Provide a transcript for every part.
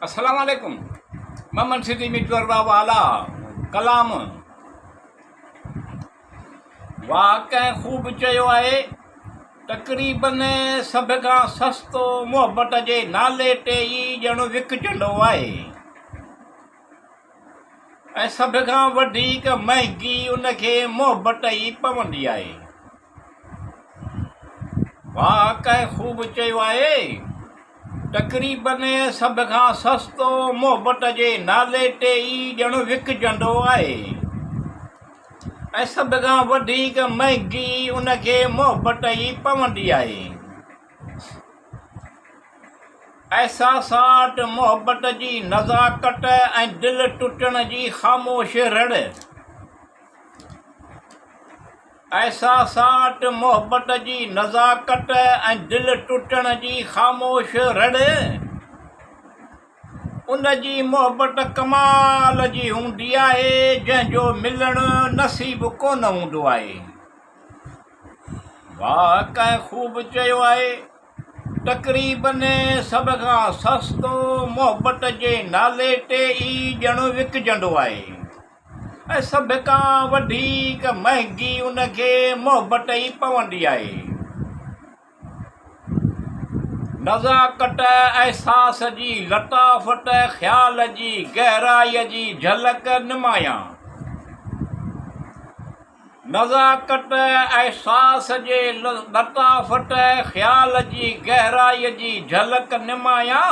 अस्सलाम वालेकुम। मोहम्मद सिद्दीक़ मिटवर्बा वाला कलाम वाक़ई ख़ूब चयो आहे। तक़रीबन सभ खां सस्तो मुहबत जे नाले ते ई ॼण विकिजंदो आहे ऐं सभ खां वधीक महांगी उनखे मुहबत ई पवंदी आहे। वाक़ई ख़ूब चयो आहे। तक़रीबन सभ खां सस्तो मुहबत जे नाले ते ई ॼण विकिजंदो आहे ऐं सभ खां वधीक महांगी उनखे मुहबत ई पवंदी आहे। एहसासात मुहबत जी नज़ाकत ऐं दिलि टुटण जी ख़ामोश रड़। एहसासात मुहबत जी नज़ाकत ऐं दिलि टुटण जी ख़ामोश रड़। उन जी मुहबत कमाल जी हूंदी आहे जंहिंजो मिलणु नसीब कोन हूंदो आहे। वाक़ई ख़ूब चयो आहे। तक़रीबन सभ खां सस्तो मुहबत जे नाले ते ई ॼण विकिजंदो आहे ऐं सभ खां वधीक महांगी उनखे मुहबत ई पवंदी आहे। नज़ाकत एहसास जी लताफ़त ख़्याल जी गहराईअ जी झलक नुमायां। नज़ाकत एहसास जे लताफ़त ख़्याल जी गहराईअ जी झलक नुमायां।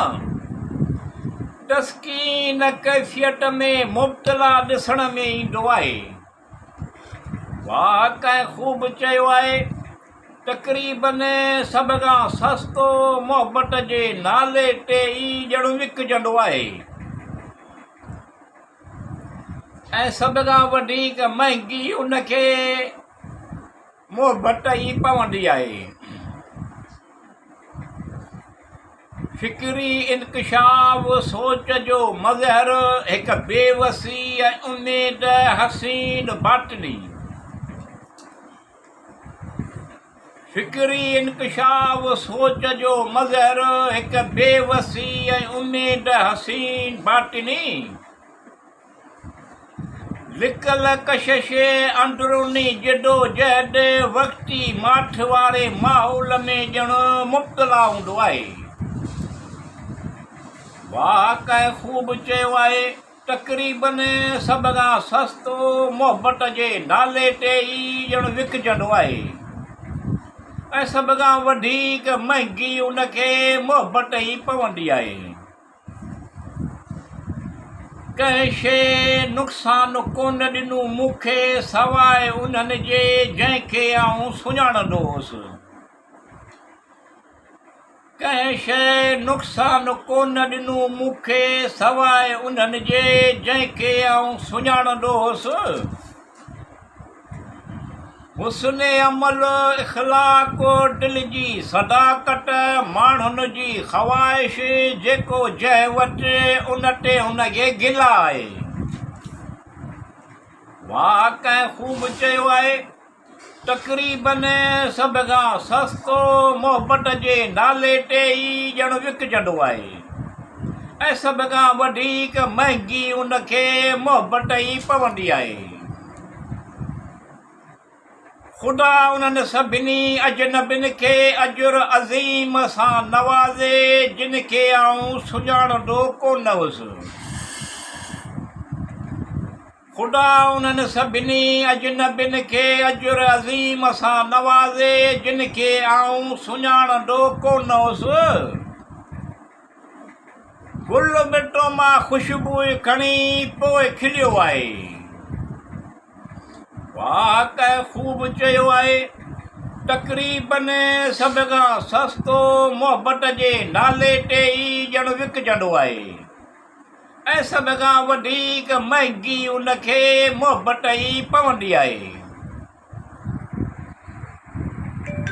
तस्कीन कैफ़ियत में मुब्तला ॾिसण में ईंदो आहे। वाक़ई ख़ूब चयो आहे। तक़रीबन सभ खां सस्तो मुहबत जे नाले ते ई ॼण विकिजंदो आहे ऐं सभ खां वधीक महांगी उनखे मुहबत ई पवंदी आहे। फ़िक्री इंकशाफ सोच जो मज़हर हिकु बेवसी ऐं उमेद हसीन बाटनी। फ़िक्री इंकशाफ सोच जो मज़हर हिकु बेवसी ऐं उमेद हसीन बाटनी। लिकल कशिश अंदरूनी जदोजहद वक़्ती माठ वारे माहौल में ॼण मुब्तला हूंदो आहे। वाक़ई ख़ूब चयो आहे। तक़रीबन सभ खां सस्तो मुहबत जे नाले ते ई ॼण विकिजंदो आहे ऐं सभ खां वधीक महांगी उनखे मुहबत ई पवंदी आहे। कंहिं शइ नुक़सानु कोन ॾिनो मूंखे सवाइ उन्हनि जे जंहिंखे आऊं सुञाणंदो हुउसि। कंहिं शइ नुक़सानु कोन ॾिनो मूंखे सवाइ उन्हनि जे जंहिंखे आऊं सुञाणंदो हुउसि। हुस्न अमल इख़लाक़ दिलि जी सदाकत माण्हुनि जी ख़्वाहिश जेको जंहिं वटि उन ते हुनखे गिला आहे। वाक़ई ख़ूब चयो आहे। तक़रीबन सभ खां सस्तो मुहबत जे नाले ते ई ॼण विकिजंदो आहे ऐं सभ खां वधीक महांगी उनखे मुहबत ई पवंदी आहे। ख़ुदा उन्हनि सभिनी अजनबियुनि खे अजुर अज़ीम सां नवाज़े जिन खे आऊं सुञाणंदो कोन हुउसि। ख़ुदा उन्हनि सभिनी अजनबियुनि खे अजुर अज़ीम सां नवाज़े जिन खे आऊं सुञाणंदो कोन हुउसि। गुल मिटो मां ख़ुशबू खणी पोइ खिलियो आहे। वाक़ई ख़ूब चयो आहे। तक़रीबन सभ खां सस्तो मुहबत जे नाले ते ई ॼण विकिजंदो आहे ऐं सभ खां वधीक महांगी उनखे मुहबत ई पवंदी आहे।